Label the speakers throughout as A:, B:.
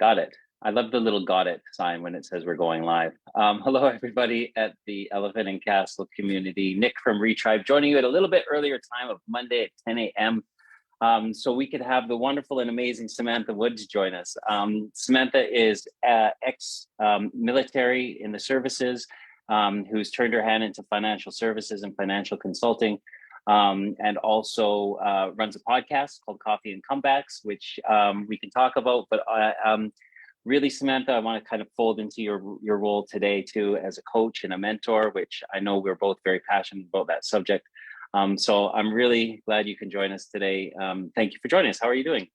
A: Got it. I love the little got it sign when it says we're going live. Hello, everybody at the Elephant and Castle community. Nick from Retribe joining you at a little bit earlier time of Monday at 10 a.m. So we could have the wonderful and amazing Samantha Wood join us. Samantha is ex-military in the services, who's turned her hand into financial services and financial consulting. And also runs a podcast called Coffee and Comebacks, which we can talk about. But really, Samantha, I want to kind of fold into your role today too as a coach and a mentor, which I know we're both very passionate about that subject. So I'm really glad you can join us today. Thank you for joining us. How are you doing?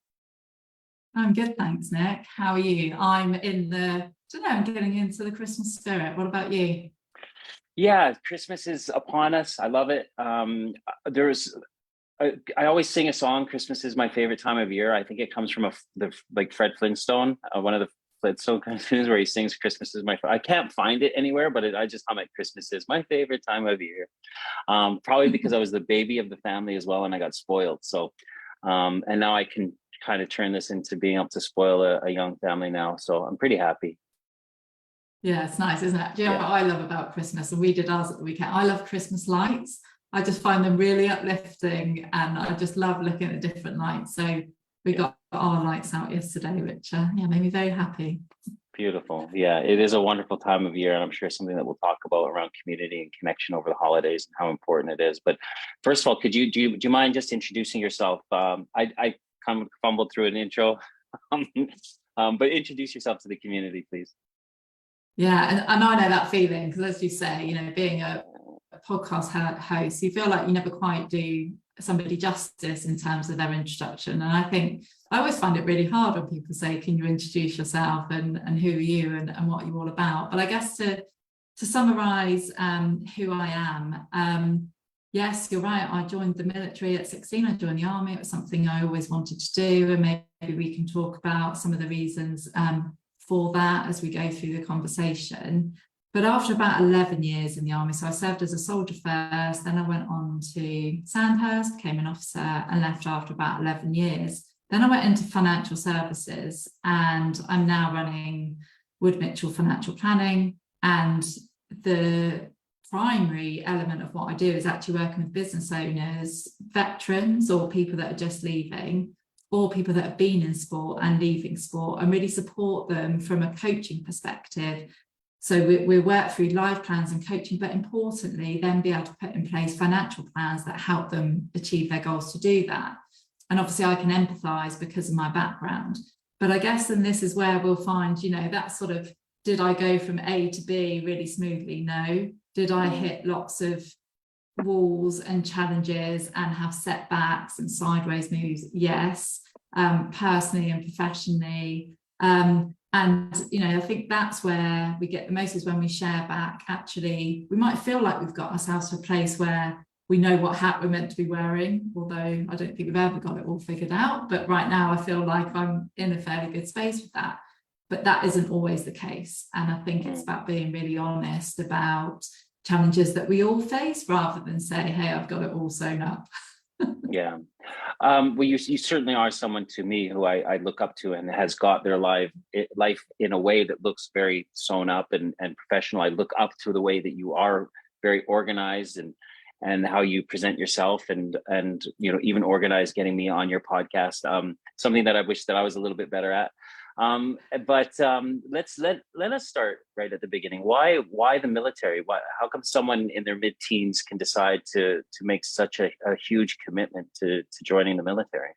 B: I'm good, thanks, Nick. How are you? I'm getting into the Christmas spirit. What about you?
A: Yeah, Christmas is upon us. I love it. I always sing a song. Christmas is my favorite time of year. I think it comes from like Fred Flintstone, one of the Flintstone cartoons where he sings "Christmas is my." I can't find it anywhere, but I just hum it. Christmas is my favorite time of year. Probably because I was the baby of the family as well, and I got spoiled. So, and now I can kind of turn this into being able to spoil a young family now. So I'm pretty happy.
B: Yeah, it's nice, isn't it? Do you know what I love about Christmas? And we did ours at the weekend. I love Christmas lights. I just find them really uplifting, and I just love looking at different lights. So we got our lights out yesterday, which made me very happy.
A: Beautiful. Yeah, it is a wonderful time of year, and I'm sure something that we'll talk about around community and connection over the holidays and how important it is. But first of all, do you mind just introducing yourself? I kind of fumbled through an intro, but introduce yourself to the community, please.
B: Yeah, and I know that feeling because, as you say, being a podcast host, you feel like you never quite do somebody justice in terms of their introduction. And I think I always find it really hard when people say, can you introduce yourself and who are you and what you're all about? But I guess to summarize who I am, yes, you're right. I joined the military at 16. I joined the army. It was something I always wanted to do. And maybe we can talk about some of the reasons for that as we go through the conversation. But after about 11 years in the army, so I served as a soldier first, then I went on to Sandhurst, became an officer and left after about 11 years. Then I went into financial services, and I'm now running Wood Mitchell Financial Planning. And the primary element of what I do is actually working with business owners, veterans, or people that are just leaving, or people that have been in sport and leaving sport, and really support them from a coaching perspective. So we work through life plans and coaching, but importantly, then be able to put in place financial plans that help them achieve their goals to do that. And obviously I can empathise because of my background. But I guess then this is where we'll find, that sort of, did I go from A to B really smoothly? No. Did I hit lots of walls and challenges and have setbacks and sideways moves? Yes. Personally and professionally. And I think that's where we get the most, is when we share back. Actually, we might feel like we've got ourselves to a place where we know what hat we're meant to be wearing, although I don't think we've ever got it all figured out. But right now I feel like I'm in a fairly good space with that. But that isn't always the case. And I think it's about being really honest about challenges that we all face, rather than say, hey, I've got it all sewn up.
A: Yeah. Well, you certainly are someone to me who I look up to, and has got their life in a way that looks very sewn up and professional. I look up to the way that you are very organized and how you present yourself, and even organized getting me on your podcast. Something that I wish that I was a little bit better at. But let us start right at the beginning. Why the military? How come someone in their mid-teens can decide to make such a huge commitment to joining the military?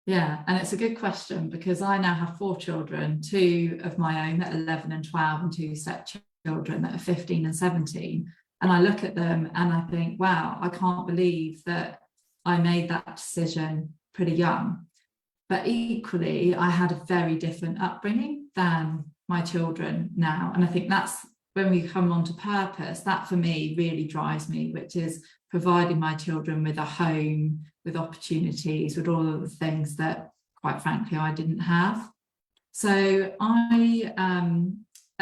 B: Yeah, and it's a good question, because I now have 4 children, 2 of my own that are 11 and 12, and 2 stepchildren that are 15 and 17. And I look at them and I think, wow, I can't believe that I made that decision pretty young. But equally, I had a very different upbringing than my children now. And I think that's when we come on to purpose, that for me really drives me, which is providing my children with a home, with opportunities, with all of the things that, quite frankly, I didn't have. So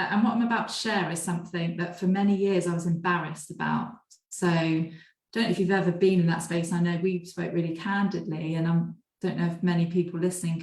B: and what I'm about to share is something that for many years I was embarrassed about. So I don't know if you've ever been in that space. I know we spoke really candidly, and I'm don't know if many people listening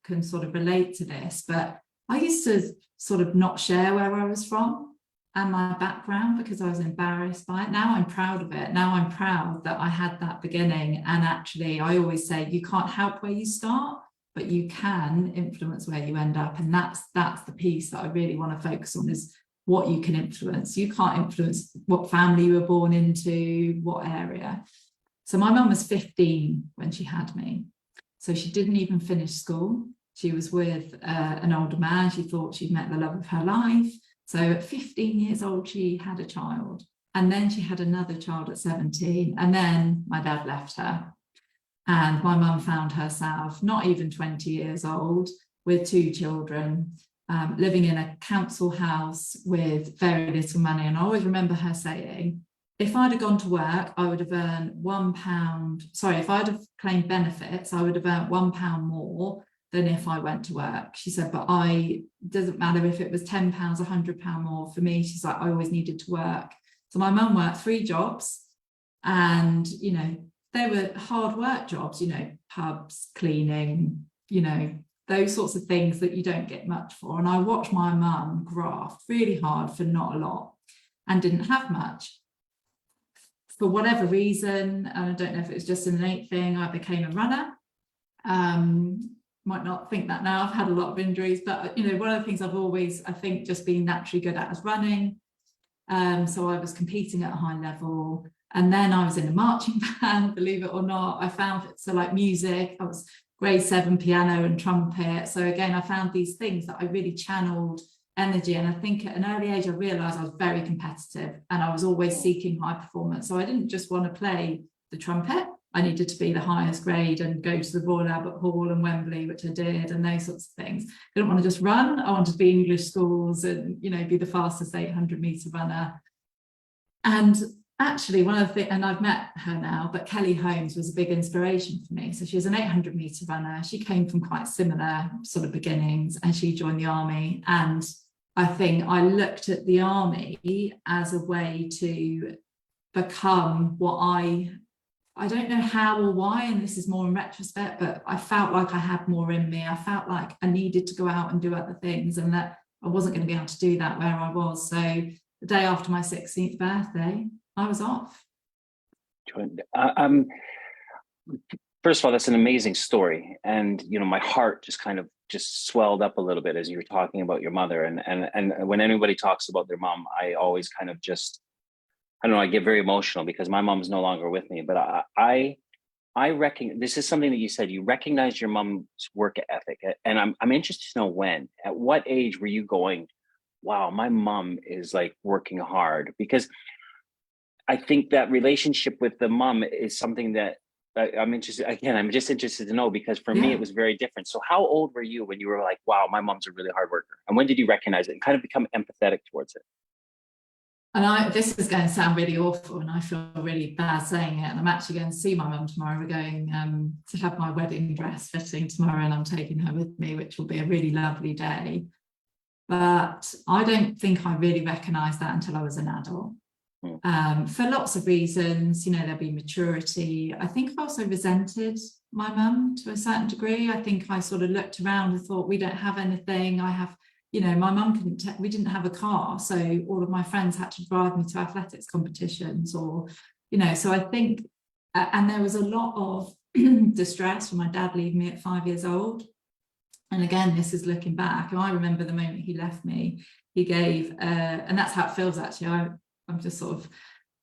B: can sort of relate to this, but I used to sort of not share where I was from and my background because I was embarrassed by it. Now I'm proud of it. Now I'm proud that I had that beginning. And actually, I always say you can't help where you start, but you can influence where you end up. And that's the piece that I really want to focus on, is what you can influence. You can't influence what family you were born into, what area. So my mum was 15 when she had me. So she didn't even finish school. She was with an older man. She thought she'd met the love of her life. So at 15 years old, she had a child. And then she had another child at 17. And then my dad left her. And my mum found herself not even 20 years old with 2 children, living in a council house with very little money. And I always remember her saying, if I'd have gone to work, I would have earned £1. Sorry, if I'd have claimed benefits, I would have earned £1 more than if I went to work. She said, but doesn't matter if it was £10, £100 more for me. She's like, I always needed to work. So my mum worked 3 jobs, and, you know, they were hard work jobs, you know, pubs, cleaning, you know, those sorts of things that you don't get much for. And I watched my mum graft really hard for not a lot and didn't have much. For whatever reason, and I don't know if it was just an innate thing, I became a runner. Might not think that now, I've had a lot of injuries, but, you know, one of the things I've always, I think, just been naturally good at is running. So I was competing at a high level. And then I was in a marching band, believe it or not. I found it, so like music, I was grade 7 piano and trumpet. So again, I found these things that I really channeled energy. And I think at an early age, I realized I was very competitive and I was always seeking high performance. So I didn't just want to play the trumpet. I needed to be the highest grade and go to the Royal Albert Hall and Wembley, which I did, and those sorts of things. I didn't want to just run. I wanted to be English schools and, you know, be the fastest 800-meter runner. And actually, one of the things, and I've met her now, but Kelly Holmes was a big inspiration for me. So she was an 800-meter runner. She came from quite similar sort of beginnings, and she joined the army. And I think I looked at the army as a way to become what I don't know how or why, and this is more in retrospect, but I felt like I had more in me. I felt like I needed to go out and do other things, and that I wasn't going to be able to do that where I was. So the day after my 16th birthday, I was off.
A: First of all, that's an amazing story. And, you know, my heart just kind of just swelled up a little bit as you were talking about your mother. And when anybody talks about their mom, I always kind of just, I don't know, I get very emotional because my mom's no longer with me. But I reckon this is something that you said, you recognize your mom's work ethic. And I'm interested to know at what age were you going, wow, my mom is like working hard? Because I think that relationship with the mom is something that I'm interested, again, I'm just interested to know, because for me, it was very different. So how old were you when you were like, wow, my mom's a really hard worker? And when did you recognize it and kind of become empathetic towards it?
B: And this is going to sound really awful, and I feel really bad saying it. And I'm actually going to see my mum tomorrow. We're going to have my wedding dress fitting tomorrow, and I'm taking her with me, which will be a really lovely day. But I don't think I really recognised that until I was an adult. For lots of reasons, you know, there'll be maturity. I think I also resented my mum to a certain degree. I think I sort of looked around and thought, we don't have anything. You know, my mum we didn't have a car. So all of my friends had to drive me to athletics competitions, or, you know, so I think, and there was a lot of distress from my dad leaving me at 5 years old. And again, this is looking back. And I remember the moment he left me, he gave, and that's how it feels actually. I'm just sort of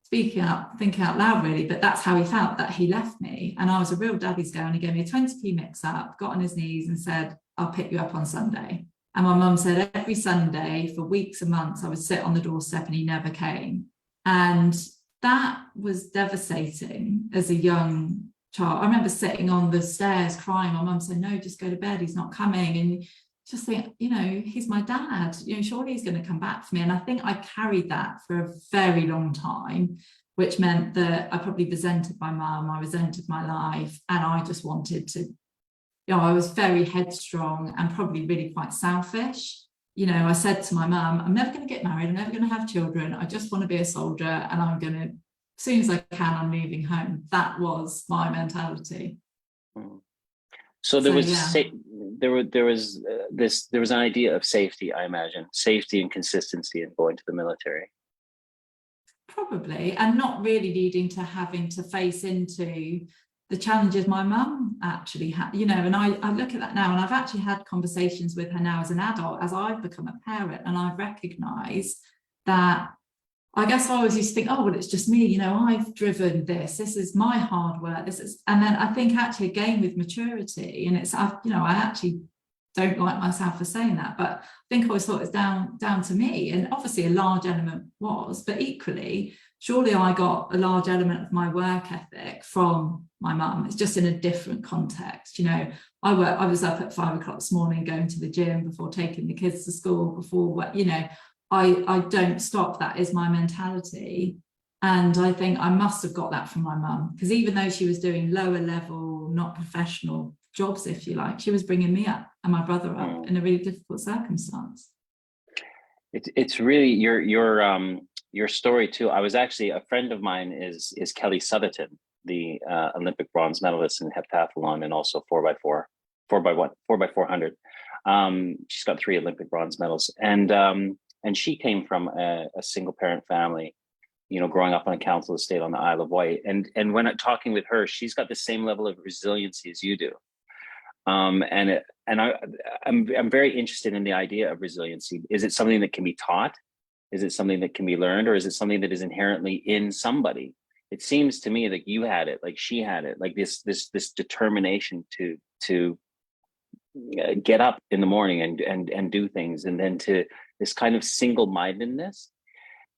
B: thinking out loud really, but that's how he felt, that he left me. And I was a real daddy's girl, and he gave me a 20p mix up, got on his knees and said, I'll pick you up on Sunday. And my mum said every Sunday for weeks and months, I would sit on the doorstep and he never came. And that was devastating as a young child. I remember sitting on the stairs crying. My mum said, no, just go to bed, he's not coming. And just think, you know, he's my dad, you know, surely he's going to come back for me. And I think I carried that for a very long time, which meant that I probably resented my mum, I resented my life, and I just wanted to, you know, I was very headstrong and probably really quite selfish. You know, I said to my mum, I'm never going to get married, I'm never going to have children, I just want to be a soldier, and I'm going to, as soon as I can, I'm leaving home. That was my mentality.
A: So there
B: So
A: was
B: yeah,
A: there was an idea of safety, I imagine, safety and consistency in going to the military.
B: probably, and not really needing to having to face into the challenges my mum actually had, you know, and I look at that now, and I've actually had conversations with her now as an adult, as I've become a parent, and I've recognised that I guess I always used to think, oh, well, it's just me, you know, I've driven this is my hard work, this is, and then I think actually again with maturity, and it's, you know, I actually don't like myself for saying that, but I think I always thought it's down to me, and obviously a large element was, but equally, surely I got a large element of my work ethic from my mum. It's just in a different context, you know. I was up at 5 o'clock this morning, going to the gym before taking the kids to school, before, you know, I don't stop. That is my mentality. And I think I must have got that from my mum, because even though she was doing lower level, not professional jobs, if you like, she was bringing me up and my brother up in a really difficult circumstance.
A: It's really your story too. I was actually, a friend of mine is Kelly Sutherton, the Olympic bronze medalist in heptathlon, and also 4x400. She's got 3 Olympic bronze medals, and she came from a single parent family, you know, growing up on a council estate on the Isle of Wight. And when I'm talking with her, she's got the same level of resiliency as you do. I'm very interested in the idea of resiliency. Is it something that can be taught? Is it something that can be learned, or is it something that is inherently in somebody? It seems to me like you had it, like she had it, like this determination to get up in the morning and do things, and then to this kind of single-mindedness.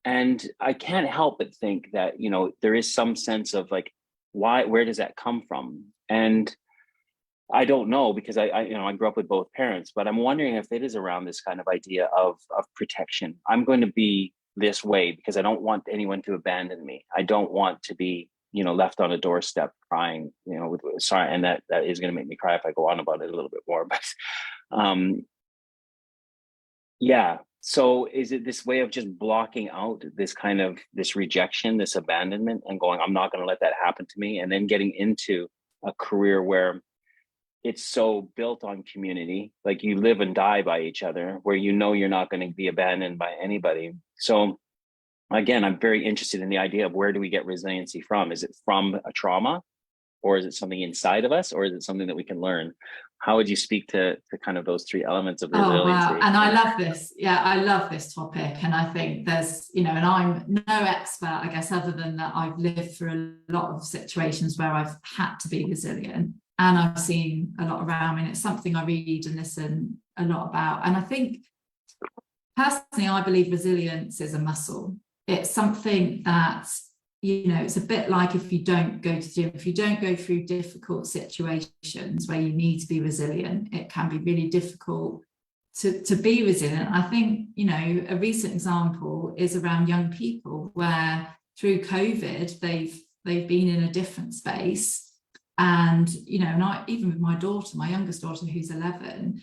A: And I can't help but think that, you know, there is some sense of like, where does that come from? And I don't know, because I grew up with both parents, but I'm wondering if it is around this kind of idea of protection. I'm going to be this way because I don't want anyone to abandon me. I don't want to be, you know, left on a doorstep crying, you know, sorry. And that is going to make me cry if I go on about it a little bit more, but yeah. So is it this way of just blocking out this kind of this rejection, this abandonment, and going, I'm not going to let that happen to me, and then getting into a career where it's so built on community, like you live and die by each other, where you know you're not going to be abandoned by anybody. So again, I'm very interested in the idea of, where do we get resiliency from? Is it from a trauma, or is it something inside of us, or is it something that we can learn? How would you speak to kind of those 3 elements of resiliency?
B: Oh, wow. And I love this. Yeah, I love this topic. And I think there's, you know, and I'm no expert, I guess, other than that I've lived through a lot of situations where I've had to be resilient. And I've seen a lot around me, and it's something I read and listen a lot about. And I think, personally, I believe resilience is a muscle. It's something that, you know, it's a bit like if you don't go to the gym, if you don't go through difficult situations where you need to be resilient, it can be really difficult to be resilient. I think, you know, a recent example is around young people, where through COVID, they've been in a different space. And, you know, and even with my daughter, my youngest daughter, who's 11,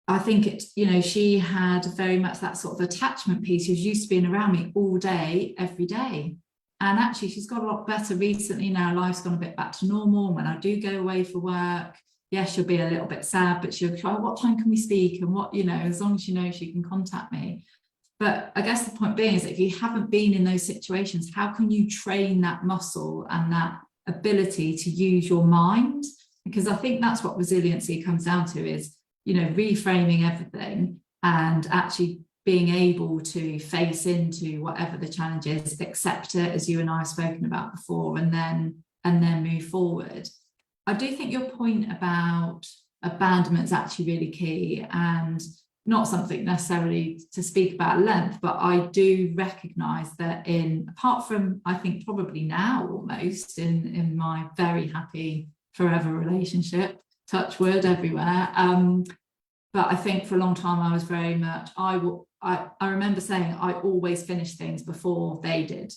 B: I think it's, you know, she had very much that sort of attachment piece. She was used to being around me all day, every day. And actually, she's got a lot better recently now. Life's gone a bit back to normal. When I do go away for work, yes, she'll be a little bit sad, but she'll try, what time can we speak? And what, you know, as long as she knows she can contact me. But I guess the point being is that if you haven't been in those situations, how can you train that muscle and that ability to use your mind? Because I think that's what resiliency comes down to, is, you know, reframing everything and actually being able to face into whatever the challenge is, accept it, as you and I have spoken about before, and then move forward. I do think your point about abandonment is actually really key, and not something necessarily to speak about at length, but I do recognise that apart from, I think probably now almost, in my very happy forever relationship, touch wood everywhere, but I think for a long time I was very much, I remember saying I always finished things before they did.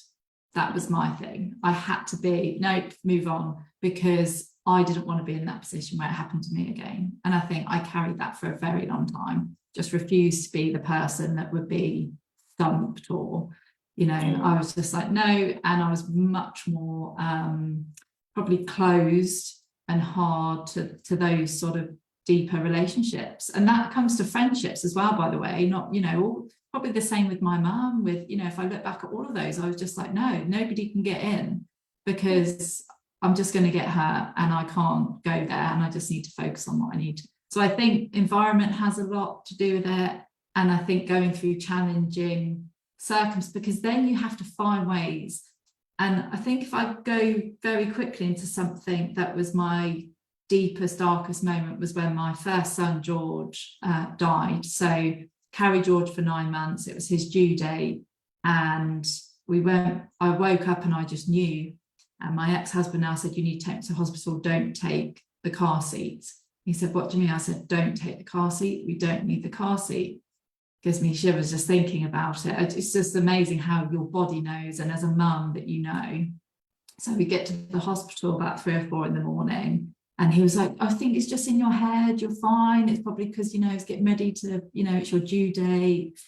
B: That was my thing. I had to be, nope, move on, because I didn't want to be in that position where it happened to me again. And I think I carried that for a very long time. Just refused to be the person that would be thumped, or, you know, I was just like, no. And I was much more probably closed and hard to those sort of deeper relationships. And that comes to friendships as well, by the way. Not, you know, probably the same with my mum. With, you know, if I look back at all of those, I was just like, no, nobody can get in, because I'm just going to get hurt and I can't go there, and I just need to focus on what I need. So I think environment has a lot to do with it. And I think going through challenging circumstances, because then you have to find ways. And I think if I go very quickly into something that was my deepest, darkest moment, was when my first son, George, died. So carried George for 9 months. It was his due date. And I woke up and I just knew. And my ex-husband now said, you need to take him to hospital, don't take the car seat. He said, what do you mean? I said, don't take the car seat. We don't need the car seat. Gives me shivers just thinking about it. It's just amazing how your body knows, and as a mum that you know. So we get to the hospital about 3 or 4 in the morning, and he was like, I think it's just in your head, you're fine. It's probably because, you know, it's getting ready to, you know, it's your due date.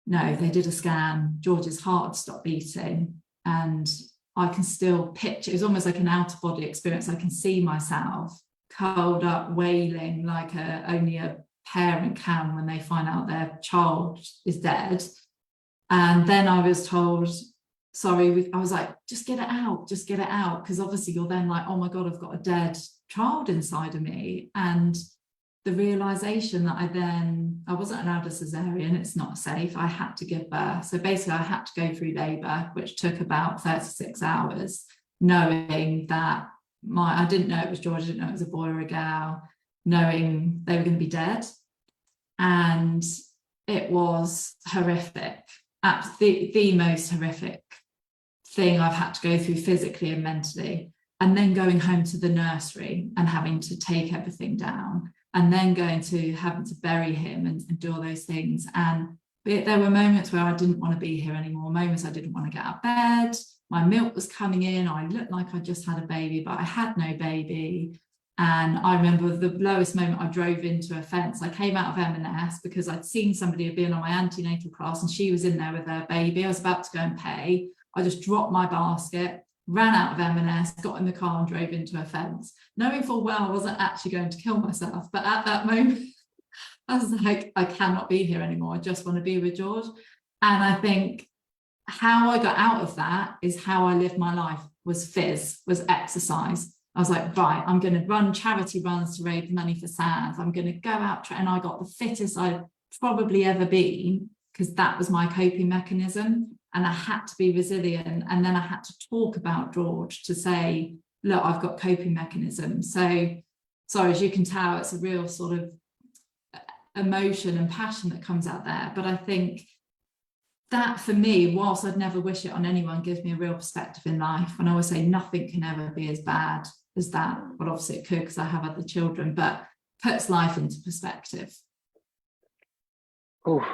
B: No, they did a scan. George's heart had stopped beating, and I can still picture, it was almost like an out-of-body experience. I can see myself curled up, wailing like only a parent can when they find out their child is dead. And then I was told, sorry, I was like, just get it out, just get it out. Because obviously you're then like, oh my God, I've got a dead child inside of me. And the realization that I wasn't allowed a cesarean, it's not safe. I had to give birth. So basically I had to go through labor, which took about 36 hours, knowing that I didn't know it was George, I didn't know it was a boy or a girl, knowing they were going to be dead. And it was horrific, the most horrific thing I've had to go through physically and mentally. And then going home to the nursery and having to take everything down, and then having to bury him and do all those things. And there were moments where I didn't want to be here anymore, moments I didn't want to get out of bed. My milk was coming in. I looked like I just had a baby, but I had no baby. And I remember the lowest moment, I drove into a fence. I came out of M&S because I'd seen somebody had been on my antenatal class, and she was in there with her baby. I was about to go and pay. I just dropped my basket, ran out of M&S, got in the car and drove into a fence, knowing full well I wasn't actually going to kill myself. But at that moment, I was like, I cannot be here anymore. I just want to be with George. And I think how I got out of that is how I lived my life, was exercise. I was like, right, I'm going to run charity runs to raise money for SANS. I'm going to go out, and I got the fittest I've probably ever been, because that was my coping mechanism. And I had to be resilient. And then I had to talk about George to say, look, I've got coping mechanisms. So, sorry, as you can tell, it's a real sort of emotion and passion that comes out there. But I think that, for me, whilst I'd never wish it on anyone, gives me a real perspective in life. And I always say nothing can ever be as bad as that. Well, obviously it could, because I have other children, but puts life into perspective.
A: Oh,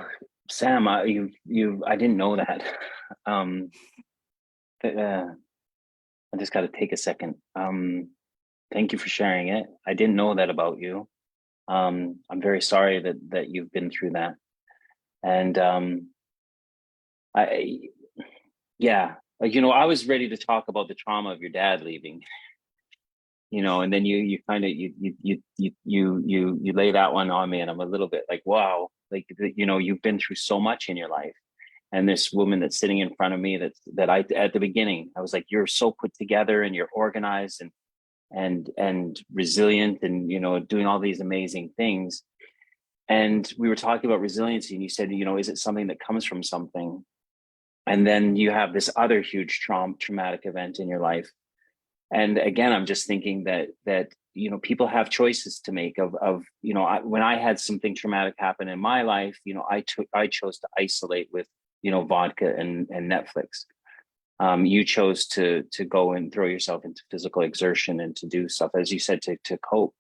A: Sam, I didn't know that. I just got to take a second. Thank you for sharing it. I didn't know that about you. I'm very sorry that you've been through that. And I was ready to talk about the trauma of your dad leaving, and then you kind of you lay that one on me, and I'm a little bit like, wow, like, you've been through so much in your life. And this woman that's sitting in front of me, that I, at the beginning, I was like, you're so put together and you're organized and resilient, and doing all these amazing things. And we were talking about resiliency, and you said, is it something that comes from something? And then you have this other huge traumatic event in your life. And again, I'm just thinking that people have choices to make of when I had something traumatic happen in my life, I chose to isolate with vodka and Netflix. You chose to go and throw yourself into physical exertion and to do stuff, as you said, to cope.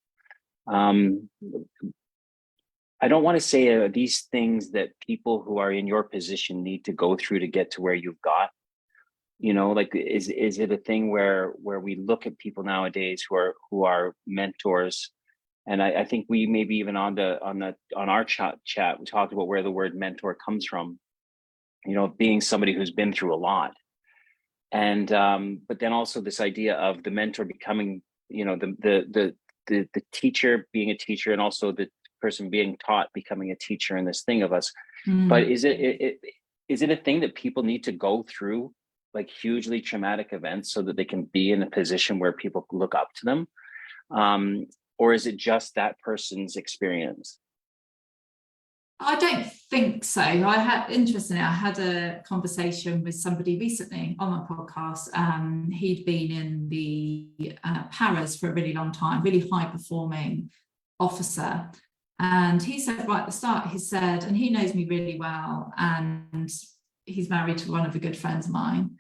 A: I don't want to say these things that people who are in your position need to go through to get to where you've got. Like, is it a thing where we look at people nowadays who are mentors? And I think we maybe even on our chat we talked about where the word mentor comes from. Being somebody who's been through a lot, and but then also this idea of the mentor becoming the teacher being a teacher, and also the person being taught becoming a teacher, and this thing of us. But is it a thing that people need to go through like hugely traumatic events so that they can be in a position where people look up to them? Or is it just that person's experience?
B: I don't think so. Interestingly, I had a conversation with somebody recently on my podcast. He'd been in the paras for a really long time, really high performing officer. And he said right at the start, he said, and he knows me really well, and he's married to one of the good friends of mine.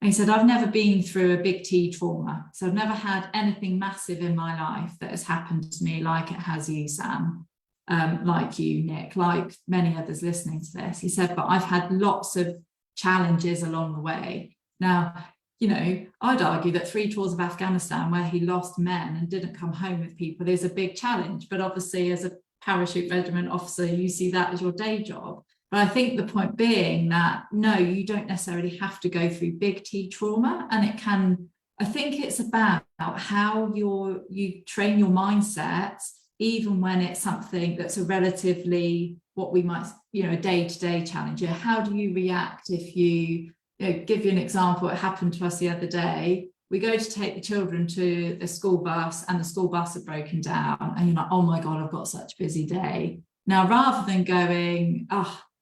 B: And he said, I've never been through a big T trauma. So I've never had anything massive in my life that has happened to me like it has you, Sam. Like you, Nick, like many others listening to this. He said, but I've had lots of challenges along the way. Now, I'd argue that 3 tours of Afghanistan where he lost men and didn't come home with people is a big challenge. But obviously, as a parachute regiment officer, you see that as your day job. But I think the point being that, no, you don't necessarily have to go through big T trauma. And I think it's about how you train your mindsets, even when it's something that's a relatively, what we might, a day-to-day challenge. How do you react if give you an example? It happened to us the other day. We go to take the children to the school bus, and the school bus had broken down, and you're like, oh my God, I've got such a busy day. Now, rather than going,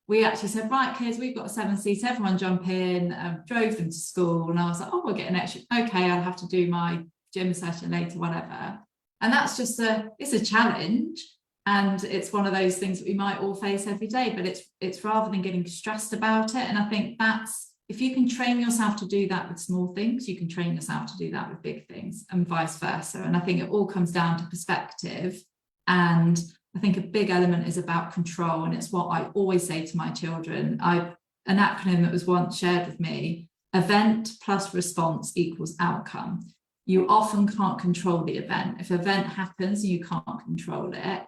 B: we actually said, right, kids, we've got 7 seats, everyone jump in, drove them to school. And I was like, oh, we'll get an extra, okay, I'll have to do my gym session later, whatever. And that's just it's a challenge. And it's one of those things that we might all face every day, but it's rather than getting stressed about it. And I think if you can train yourself to do that with small things, you can train yourself to do that with big things, and vice versa. And I think it all comes down to perspective. And I think a big element is about control. And it's what I always say to my children. An acronym that was once shared with me: event plus response equals outcome. You often can't control the event. If an event happens, you can't control it.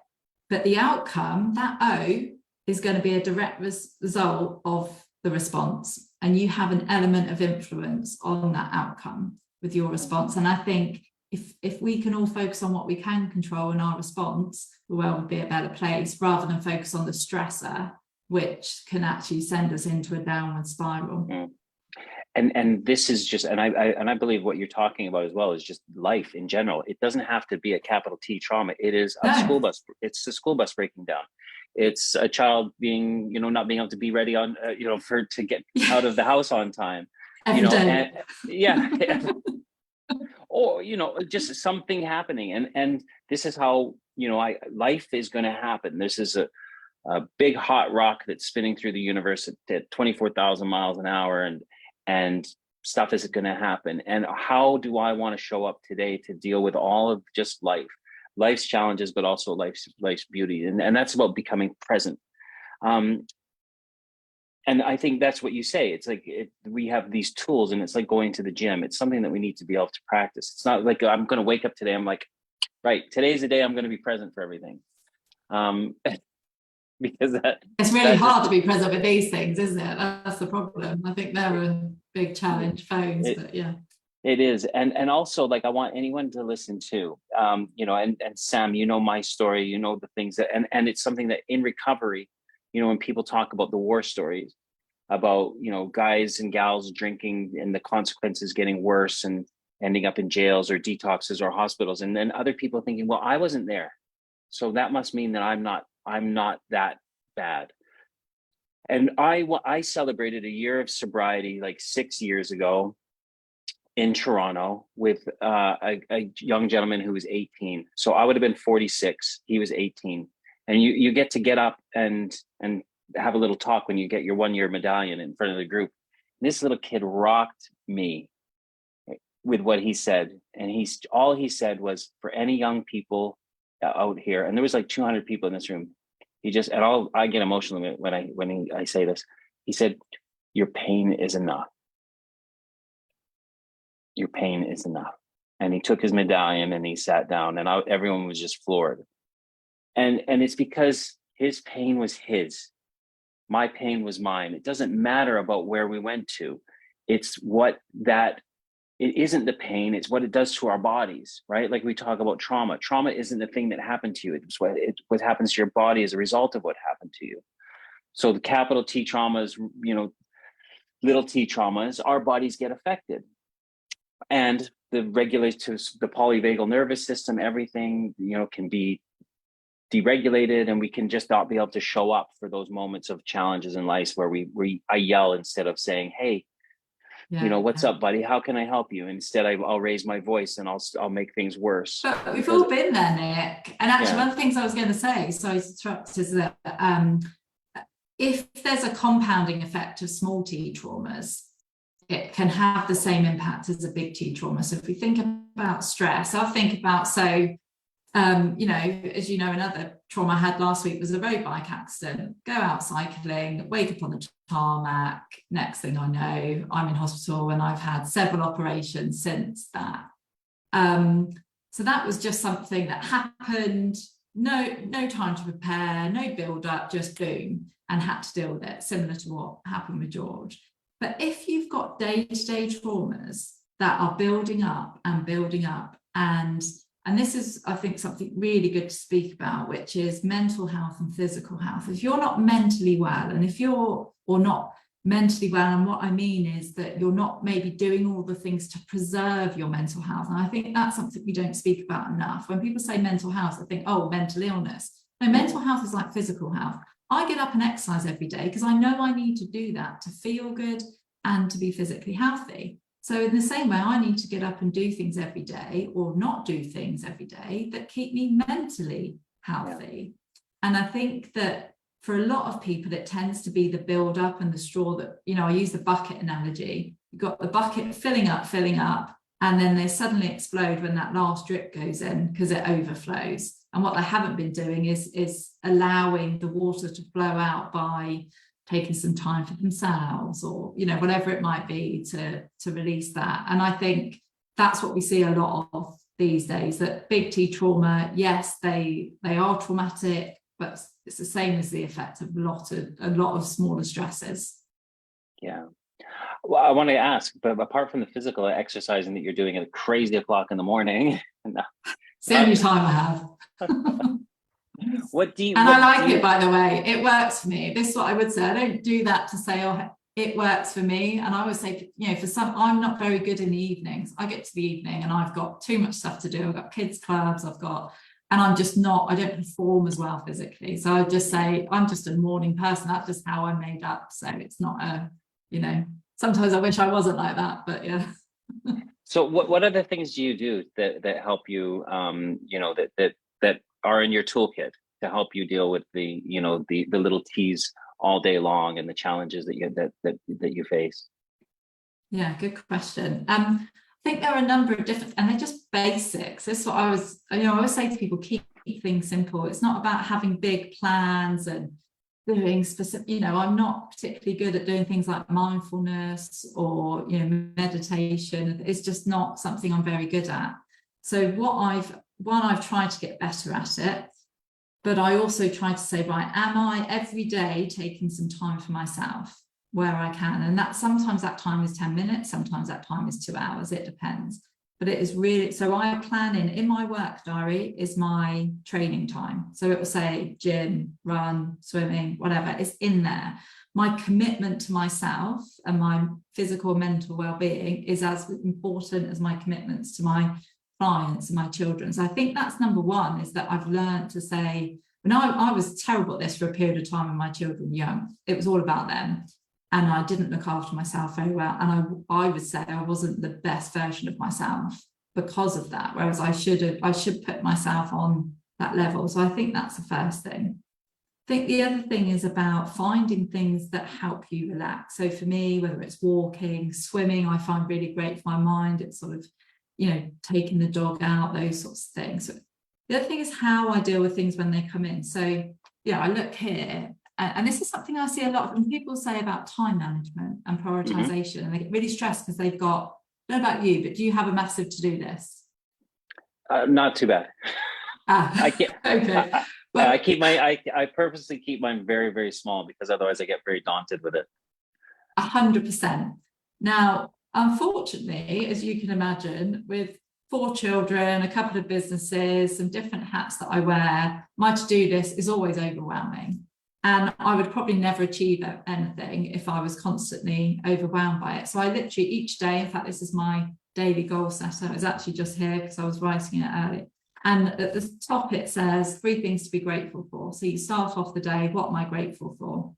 B: But the outcome, that O, is going to be a direct result of the response. And you have an element of influence on that outcome with your response. And I think if we can all focus on what we can control in our response, the world would be a better place, rather than focus on the stressor, which can actually send us into a downward spiral.
A: And this is just, and I believe what you're talking about as well is just life in general. It doesn't have to be a capital T trauma. It is a school bus. It's a school bus breaking down. It's a child being, not being able to be ready on, to get out of the house on time. Or, just something happening. And this is how, life is going to happen. This is a big hot rock that's spinning through the universe at 24,000 miles an hour, and stuff is going to happen. And how do I want to show up today to deal with all of just life's challenges, but also life's beauty? And that's about becoming present. And I think that's what you say. It's like we have these tools, and it's like going to the gym. It's something that we need to be able to practice. It's not like I'm going to wake up today, I'm like, right, today's the day I'm going to be present for everything. Because
B: it's really hard to be present with these things, isn't it? That's the problem. I think they're a big challenge, phones, but yeah.
A: It is. And also, like, I want anyone to listen to, and Sam, my story, the things that, and it's something that in recovery, when people talk about the war stories about, guys and gals drinking and the consequences getting worse and ending up in jails or detoxes or hospitals. And then other people thinking, well, I wasn't there, so that must mean that I'm not that bad. And I celebrated a year of sobriety like 6 years ago in Toronto with a young gentleman who was 18. So I would have been 46. He was 18. And you get up and have a little talk when you get your 1 year medallion in front of the group. And this little kid rocked me with what he said. And all he said was, for any young people out here, and there was like 200 people in this room, I get emotional when I say this. He said, your pain is enough. Your pain is enough. And he took his medallion and he sat down, and everyone was just floored. And it's because his pain was his. My pain was mine. It doesn't matter about where we went to. It's what that it isn't the pain, it's what it does to our bodies, right? Like we talk about trauma. Trauma isn't the thing that happened to you. It's what happens to your body as a result of what happened to you. So the capital T traumas, little t traumas, our bodies get affected. And the regulators, the polyvagal nervous system, everything, can be deregulated, and we can just not be able to show up for those moments of challenges in life where I yell instead of saying, hey, what's up, buddy? How can I help you? Instead, I'll raise my voice and I'll make things worse.
B: But we've all been there, Nick. And actually, one of the things I was going to say, sorry to interrupt, is that if there's a compounding effect of small T traumas, it can have the same impact as a big T trauma. So if we think about stress, I'll think about, as you know, another trauma I had last week was a road bike accident. Go out cycling, wake up on the tarmac. Next thing I know, I'm in hospital, and I've had several operations since that. So that was just something that happened. No time to prepare, no build up, just boom, and had to deal with it, similar to what happened with George. But if you've got day-to-day traumas that are building up, and this is, I think, something really good to speak about, which is mental health and physical health. If you're not mentally well, not mentally well, and what I mean is that you're not maybe doing all the things to preserve your mental health. And I think that's something we don't speak about enough. When people say mental health, I think, oh, mental illness. No, mental health is like physical health. I get up and exercise every day because I know I need to do that to feel good and to be physically healthy. So in the same way, I need to get up and do things every day, or not do things every day, that keep me mentally healthy. Yeah. And I think that for a lot of people, it tends to be the build up and the straw that, I use the bucket analogy. You've got the bucket filling up, and then they suddenly explode when that last drip goes in because it overflows. And what they haven't been doing is allowing the water to flow out by taking some time for themselves, or whatever it might be to release that. And I think that's what we see a lot of these days, that big T trauma, yes, they are traumatic, but it's the same as the effect of a lot of smaller stresses.
A: Yeah. Well, I want to ask, but apart from the physical exercising that you're doing at crazy o'clock in the morning,
B: it's the only time I have. I like it, by the way. It works for me. This is what I would say. I don't do that to say, oh, it works for me. And I always say, for some, I'm not very good in the evenings. I get to the evening and I've got too much stuff to do. I've got kids clubs, and I'm just not, I don't perform as well physically. So I just say, I'm just a morning person. That's just how I'm made up. So it's not sometimes I wish I wasn't like that, but yeah.
A: So what other things do you do that help you, that are in your toolkit to help you deal with the little T's all day long and the challenges that you face?
B: Yeah, good question. I think there are a number of different, and they're just basics. This is what I always say to people: keep things simple. It's not about having big plans and doing specific. I'm not particularly good at doing things like mindfulness or meditation. It's just not something I'm very good at. So I've tried to get better at it, but I also try to say, right, am I every day taking some time for myself where I can? And sometimes that time is 10 minutes, sometimes that time is 2 hours, it depends. But it is really, so I plan in my work diary is my training time. So it will say gym, run, swimming, whatever, it's in there. My commitment to myself and my physical and mental well-being is as important as my commitments to my clients and my children. So I think that's number one, is that I've learned to say, I was terrible at this for a period of time when my children were young. It was all about them. And I didn't look after myself very well. And I would say I wasn't the best version of myself because of that. Whereas I should put myself on that level. So I think that's the first thing. I think the other thing is about finding things that help you relax. So for me, whether it's walking, swimming, I find really great for my mind. It's sort of, taking the dog out, those sorts of things. So the other thing is how I deal with things when they come in. So, I look here, and this is something I see a lot when people say about time management and prioritization, and they get really stressed because they've got, I don't know about you, but do you have a massive to-do list?
A: Not too bad. I can't.
B: Okay.
A: Well, I purposely keep mine very, very small because otherwise I get very daunted with it.
B: 100%. Now, Unfortunately, as you can imagine, with 4 children, a couple of businesses, some different hats that I wear, my to-do list is always overwhelming. And I would probably never achieve anything if I was constantly overwhelmed by it. So I literally each day, in fact, this is my daily goal setter. It was actually just here because I was writing it earlier. And at the top, it says 3 things to be grateful for. So you start off the day, what am I grateful for?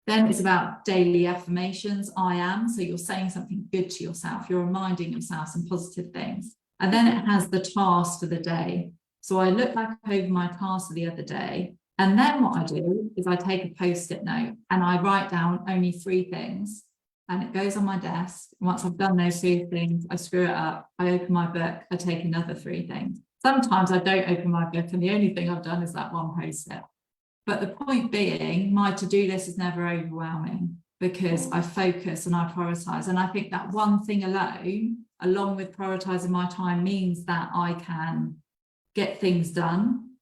B: Then it's about daily affirmations, I am. So you're saying something good to yourself. You're reminding yourself some positive things. And then it has the task for the day. So I look back over my task for the other day. And then what I do is I take a post-it note and I write down only 3 things. And it goes on my desk. Once I've done those 3 things, I screw it up. I open my book. I take another 3 things. Sometimes I don't open my book and the only thing I've done is that one post-it. But the point being, my to-do list is never overwhelming because I focus and I prioritize. And I think that one thing alone, along with prioritizing my time, means that I can get things done,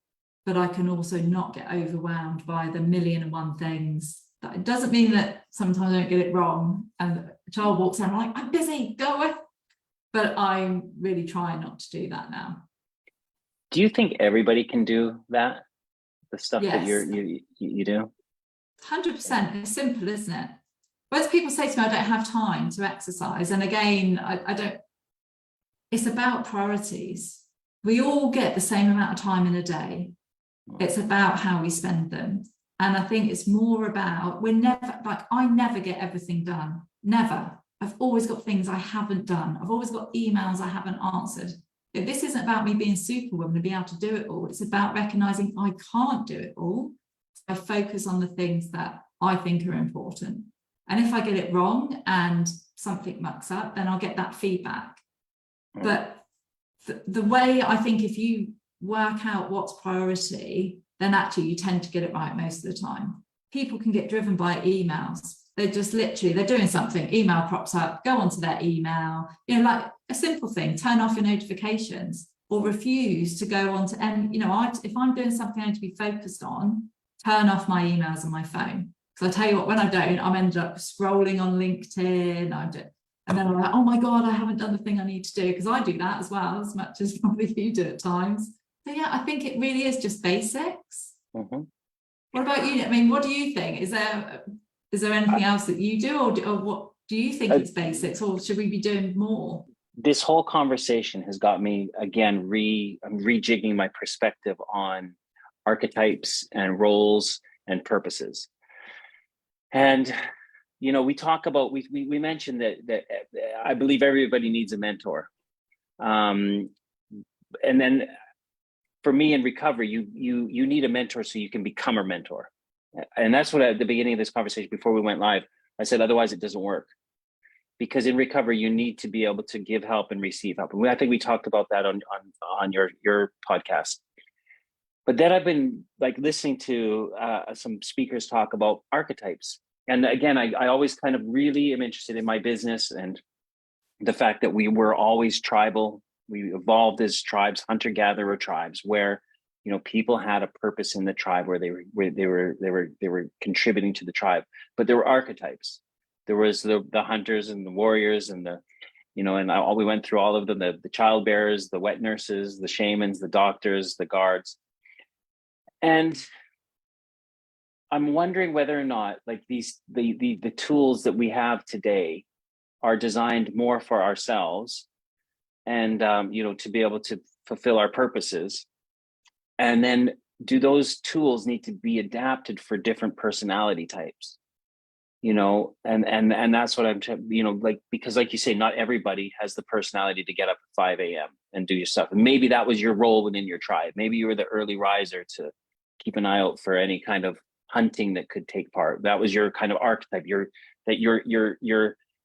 B: but I can also not get overwhelmed by the 1,000,001 things. That doesn't mean that sometimes I don't get it wrong and a child walks in, I'm like, I'm busy, go away. But I'm really trying not to do that now.
A: Do you think everybody can do that? The stuff
B: Yes.
A: that you do?
B: 100%. It's simple, isn't it? Most people say to me, I don't have time to exercise. And again, I don't, it's about priorities. We all get the same amount of time in a day. It's about how we spend them. And I think it's more about, we're never, like, I never get everything done. Never. I've always got things I haven't done. I've always got emails I haven't answered. This isn't about me being superwoman and being able to do it all. It's about recognizing I can't do it all. So I focus on the things that I think are important. And if I get it wrong and something mucks up, then I'll get that feedback. But the way I think if you work out what's priority, then actually you tend to get it right most of the time. People can get driven by emails. They're just literally, they're doing something, email crops up, go onto their email, you know, like a simple thing, turn off your notifications or refuse to go on to, and you know, if I'm doing something I need to be focused on, turn off my emails on my phone. Because I tell you what, when I don't, I'm ended up scrolling on LinkedIn, and then I'm like, oh my God, I haven't done the thing I need to do, because I do that as well, as much as probably you do at times. So yeah, I think it really is just basics.
A: Mm-hmm.
B: What about you? I mean, what do you think? Is there anything else that you do, or what do you think it's basics, or should we be doing more?
A: This whole conversation has got me again. I'm rejigging my perspective on archetypes and roles and purposes. And you know, we talk about we mentioned that I believe everybody needs a mentor. And then for me in recovery, you need a mentor so you can become a mentor. And that's what at the beginning of this conversation, before we went live, I said, otherwise it doesn't work. Because in recovery, you need to be able to give help and receive help. And I think we talked about that on your podcast. But then I've been like listening to some speakers talk about archetypes. And again, I always kind of really am interested in my business and the fact that we were always tribal. We evolved as tribes, hunter-gatherer tribes, where you know people had a purpose in the tribe, where they were contributing to the tribe. But there were archetypes. There was the hunters and the warriors and the, you know, and we went through all of them: the childbearers, the wet nurses, the shamans, the doctors, the guards. And I'm wondering whether or not like the tools that we have today are designed more for ourselves and you know, to be able to fulfill our purposes. And then do those tools need to be adapted for different personality types? You know, and that's what I'm, you know, like, because like you say, not everybody has the personality to get up at 5 a.m. and do your stuff. And maybe that was your role within your tribe. Maybe you were the early riser to keep an eye out for any kind of hunting that could take part. That was your kind of archetype. Your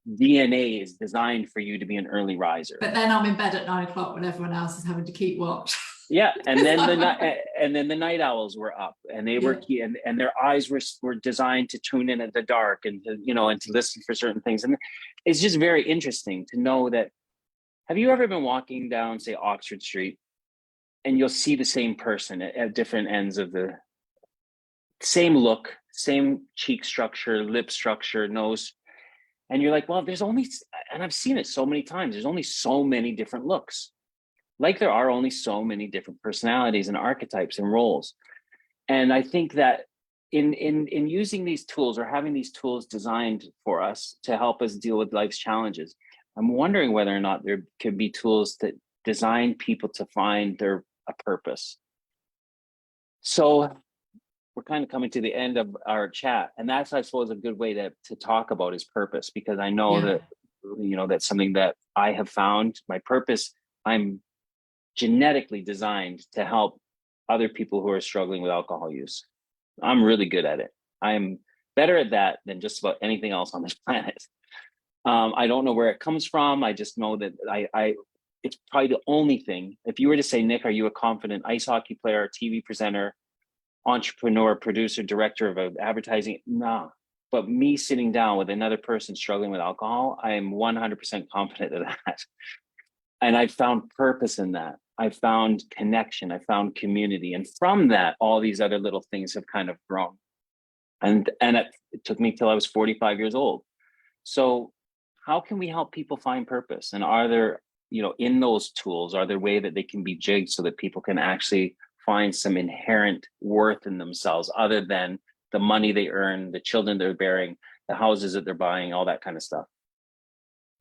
A: DNA is designed for you to be an early riser.
B: But then I'm in bed at 9 o'clock when everyone else is having to keep watch.
A: Yeah, and then the night owls were up, and they were key, and their eyes were designed to tune in at the dark, and to, you know, and to listen for certain things. And it's just very interesting to know that. Have you ever been walking down, say, Oxford Street, and you'll see the same person at different ends of the same look, same cheek structure, lip structure, nose, And you're like, well, there's only, and I've seen it so many times, there's only so many different looks. Like there are only so many different personalities and archetypes and roles. And I think that in using these tools, or having these tools designed for us to help us deal with life's challenges, I'm wondering whether or not there could be tools that design people to find a purpose. So we're kind of coming to the end of our chat, and that's, I suppose, a good way to talk about is purpose, because I know that, that's something that I have found. My purpose, I'm genetically designed to help other people who are struggling with alcohol use. I'm really good at it. I'm better at that than just about anything else on this planet. I don't know where it comes from. I just know that it's probably the only thing. If you were to say, Nick, are you a confident ice hockey player, TV presenter, entrepreneur, producer, director of advertising? No. But me sitting down with another person struggling with alcohol, I am 100% confident of that. And I found purpose in that. I found connection, I found community. And from that, all these other little things have kind of grown. And it took me till I was 45 years old. So how can we help people find purpose? And are there, in those tools, are there ways that they can be jigged so that people can actually find some inherent worth in themselves, other than the money they earn, the children they're bearing, the houses that they're buying, all that kind of stuff?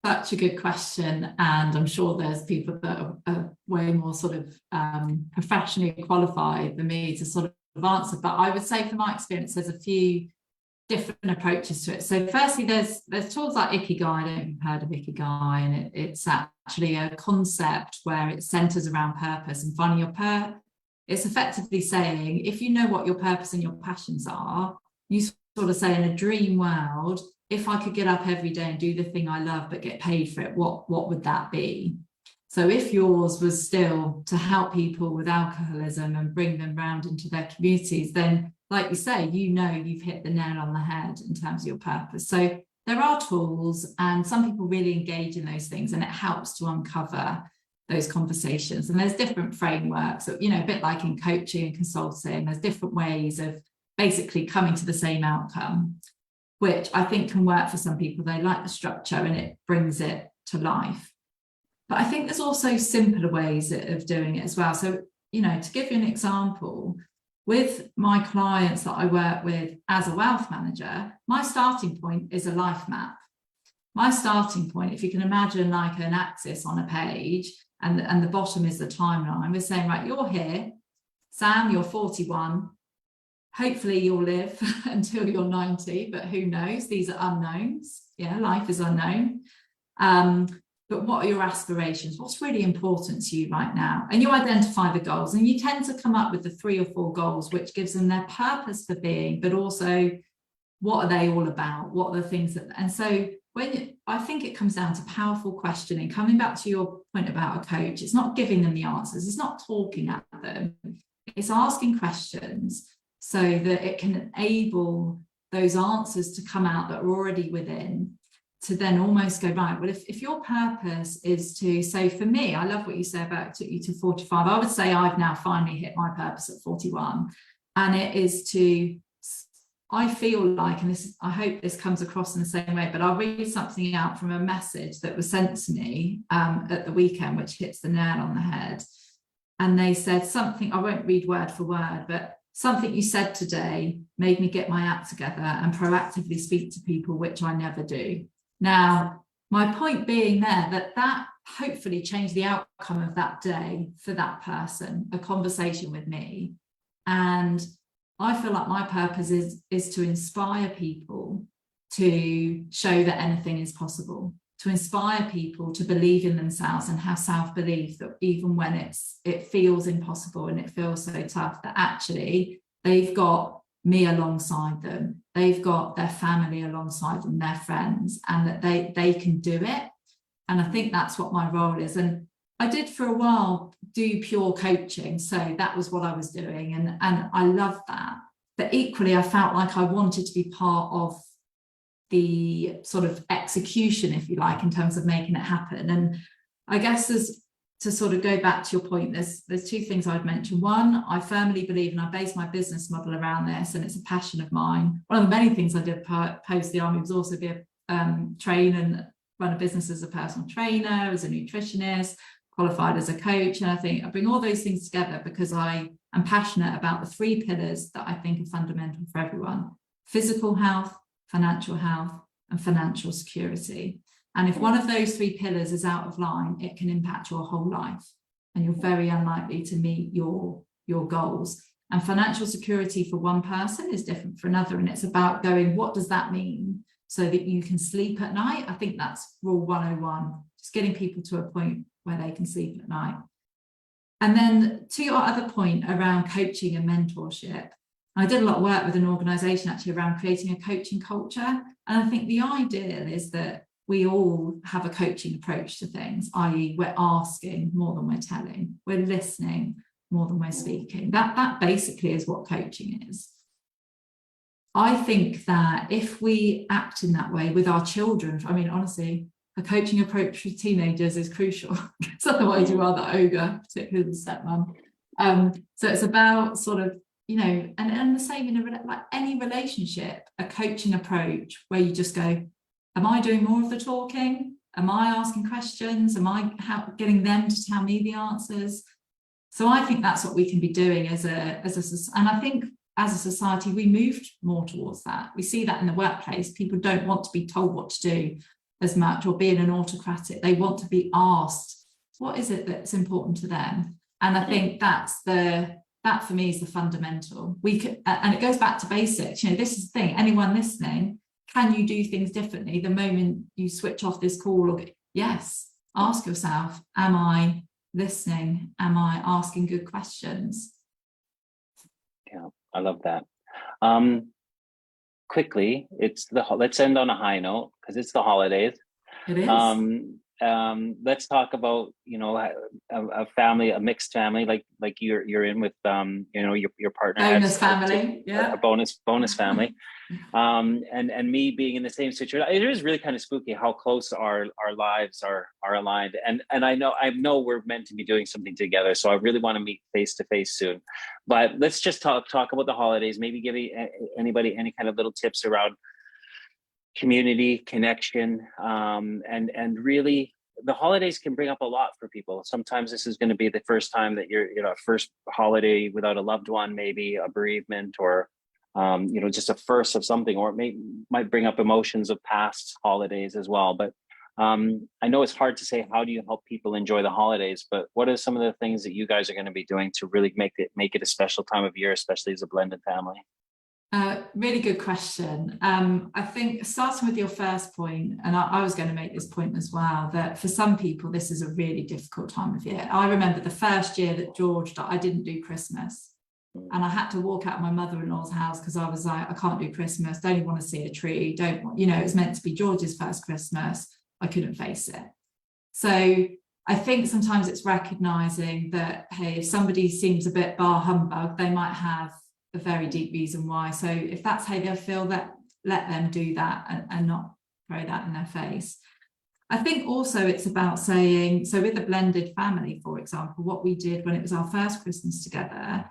B: Such a good question, and I'm sure there's people that are way more sort of professionally qualified than me to sort of answer. But I would say, from my experience, there's a few different approaches to it. So firstly, there's tools like Ikigai. I don't know if you've heard of Ikigai, and it's actually a concept where it centers around purpose and finding your purpose. It's effectively saying, if you know what your purpose and your passions are, you sort of say, in a dream world, if I could get up every day and do the thing I love but get paid for it, what would that be? So if yours was still to help people with alcoholism and bring them round into their communities, then, like you say, you've hit the nail on the head in terms of your purpose. So there are tools, and some people really engage in those things, and it helps to uncover those conversations. And there's different frameworks, a bit like in coaching and consulting, there's different ways of basically coming to the same outcome, which I think can work for some people. They like the structure and it brings it to life. But I think there's also simpler ways of doing it as well. So, to give you an example, with my clients that I work with as a wealth manager, my starting point is a life map. My starting point, if you can imagine like an axis on a page, and the bottom is the timeline, we're saying, right, you're here, Sam, you're 41. Hopefully you'll live until you're 90, but who knows? These are unknowns. Yeah, life is unknown. But what are your aspirations? What's really important to you right now? And you identify the goals, and you tend to come up with the 3 or 4 goals, which gives them their purpose for being, but also what are they all about? What are the things that, and so I think it comes down to powerful questioning. Coming back to your point about a coach, it's not giving them the answers. It's not talking at them. It's asking questions so that it can enable those answers to come out that are already within, to then almost go, right, well, if your purpose is to, so for me, I love what you say about it took you to 45. I would say I've now finally hit my purpose at 41. And it is to, I feel like, and this, I hope this comes across in the same way, but I'll read something out from a message that was sent to me at the weekend, which hits the nail on the head. And they said something, I won't read word for word, but something you said today made me get my act together and proactively speak to people, which I never do. Now, my point being there, that hopefully changed the outcome of that day for that person, a conversation with me. And I feel like my purpose is to inspire people to show that anything is possible, to inspire people to believe in themselves and have self-belief that even when it feels impossible and it feels so tough, that actually they've got me alongside them, they've got their family alongside them, their friends, and that they can do it. And I think that's what my role is. And I did for a while do pure coaching, so that was what I was doing, and I loved that. But equally, I felt like I wanted to be part of the sort of execution, if you like, in terms of making it happen. And I guess to sort of go back to your point, there's 2 things I'd mention. One, I firmly believe, and I base my business model around this, and it's a passion of mine. One of the many things I did post the army was also be a train and run a business as a personal trainer, as a nutritionist, qualified as a coach. And I think I bring all those things together because I am passionate about the 3 pillars that I think are fundamental for everyone: physical health, financial health, and financial security. And if one of those 3 pillars is out of line, it can impact your whole life, and you're very unlikely to meet your goals. And financial security for one person is different for another. And it's about going, what does that mean so that you can sleep at night? I think that's rule 101, just getting people to a point where they can sleep at night. And then to your other point around coaching and mentorship, I did a lot of work with an organization actually around creating a coaching culture. And I think the ideal is that we all have a coaching approach to things, i.e. we're asking more than we're telling, we're listening more than we're speaking. That basically is what coaching is. I think that if we act in that way with our children, I mean, honestly, a coaching approach for teenagers is crucial, because otherwise you are the ogre, particularly the stepmom. So it's about sort of, you know, and the same in like any relationship, a coaching approach where you just go, am I doing more of the talking? Am I asking questions? Am I getting them to tell me the answers? So I think that's what we can be doing and I think as a society, we moved more towards that. We see that in the workplace. People don't want to be told what to do as much or being an autocratic. They want to be asked, what is it that's important to them? And I think that for me is the fundamental. And it goes back to basics. You know, this is the thing, anyone listening, can you do things differently the moment you switch off this call? Or yes, ask yourself, am I listening? Am I asking good questions?
A: Yeah, I love that. Quickly, let's end on a high note because it's the holidays.
B: It is.
A: Let's talk about, you know, a family, a mixed family like you're in with you know, your partner
B: Bonus family, yeah,
A: a bonus family. And me being in the same situation, it is really kind of spooky how close our lives are aligned. And I know we're meant to be doing something together, so I really want to meet face to face soon. But let's just talk about the holidays. Maybe give anybody any kind of little tips around community connection, and really the holidays can bring up a lot for people. Sometimes this is going to be the first time that you're, you know, first holiday without a loved one, maybe a bereavement, or you know, just a first of something, or it might bring up emotions of past holidays as well. But I know it's hard to say how do you help people enjoy the holidays, but what are some of the things that you guys are going to be doing to really make it a special time of year, especially as a blended family?
B: Really good question. I think starting with your first point, and I was going to make this point as well, that for some people, this is a really difficult time of year. I remember the first year that George died, I didn't do Christmas. And I had to walk out of my mother-in-law's house because I was like, I can't do Christmas, don't even want to see a tree, don't want, you know, it was meant to be George's first Christmas. I couldn't face it. So I think sometimes it's recognizing that, hey, if somebody seems a bit bar humbug, they might have a very deep reason why. So if that's how they feel, that let them do that and not throw that in their face. I think also it's about saying, so with a blended family, for example, what we did when it was our first Christmas together,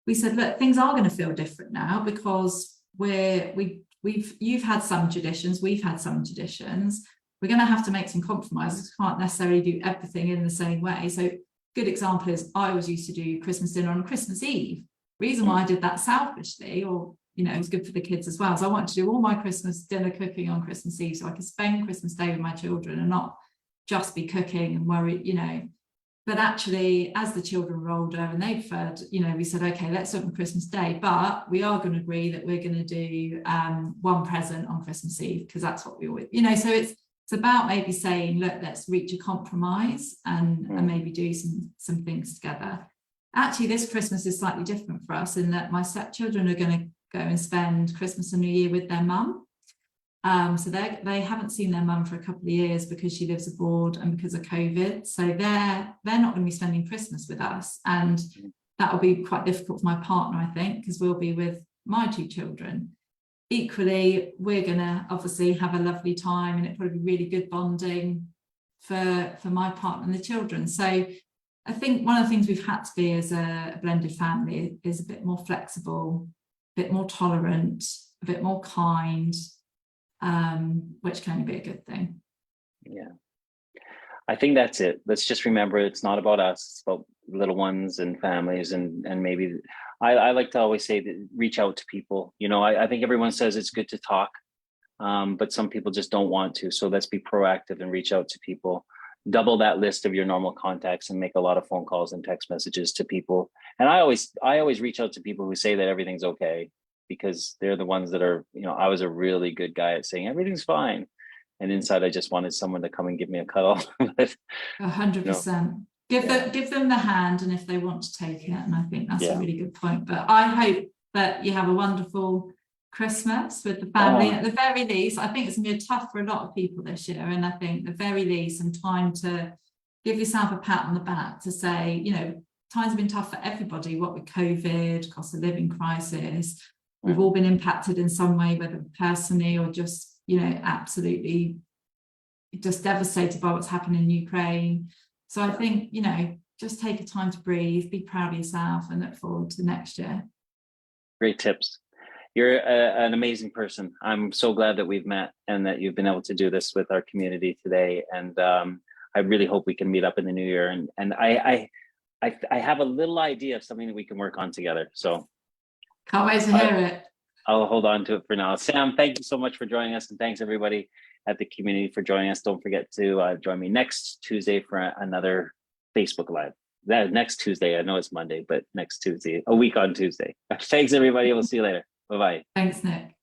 B: we said, look, things are going to feel different now because you've had some traditions, we've had some traditions. We're going to have to make some compromises. We can't necessarily do everything in the same way. So good example is I was used to do Christmas dinner on Christmas Eve. Reason why I did that selfishly, or, you know, it was good for the kids as well, so I wanted to do all my Christmas dinner cooking on Christmas Eve so I could spend Christmas Day with my children and not just be cooking and worry, you know. But actually, as the children were older and they preferred, you know, we said, okay, let's do it on Christmas Day, but we are going to agree that we're going to do one present on Christmas Eve because that's what we always, you know. So it's about maybe saying, look, let's reach a compromise and maybe do some things together. Actually, this Christmas is slightly different for us in that my stepchildren are going to go and spend Christmas and New Year with their mum. So they haven't seen their mum for a couple of years because she lives abroad and because of COVID. So they're not going to be spending Christmas with us. And that will be quite difficult for my partner, I think, because we'll be with my 2 children. Equally, we're going to obviously have a lovely time and it'll probably be really good bonding for my partner and the children. So I think one of the things we've had to be as a blended family is a bit more flexible, a bit more tolerant, a bit more kind, which can only be a good thing.
A: Yeah. I think that's it. Let's just remember it's not about us, it's about little ones and families, and maybe I like to always say that reach out to people. You know, I think everyone says it's good to talk, but some people just don't want to. So let's be proactive and reach out to people. Double that list of your normal contacts and make a lot of phone calls and text messages to people. And I always reach out to people who say that everything's okay, because they're the ones that are, you know, I was a really good guy at saying everything's fine. And inside, I just wanted someone to come and give me a cuddle. But,
B: 100%. Give them the hand, and if they want to take it. And I think that's a really good point. But I hope that you have a wonderful Christmas with the family. At the very least, I think it's going to be tough for a lot of people this year. And I think at the very least, some time to give yourself a pat on the back to say, you know, times have been tough for everybody, what with COVID, cost of living crisis. We've all been impacted in some way, whether personally or just, you know, absolutely just devastated by what's happened in Ukraine. So I think, you know, just take a time to breathe, be proud of yourself, and look forward to next year.
A: Great tips. You're an amazing person. I'm so glad that we've met and that you've been able to do this with our community today. And I really hope we can meet up in the new year. And I have a little idea of something that we can work on together. So
B: can't wait to hear it.
A: I'll hold on to it for now. Sam, thank you so much for joining us, and thanks everybody at the community for joining us. Don't forget to join me next Tuesday for another Facebook Live. That next Tuesday, I know it's Monday, but next Tuesday, a week on Tuesday. Thanks everybody. We'll see you later. Bye-bye.
B: Thanks, Nick.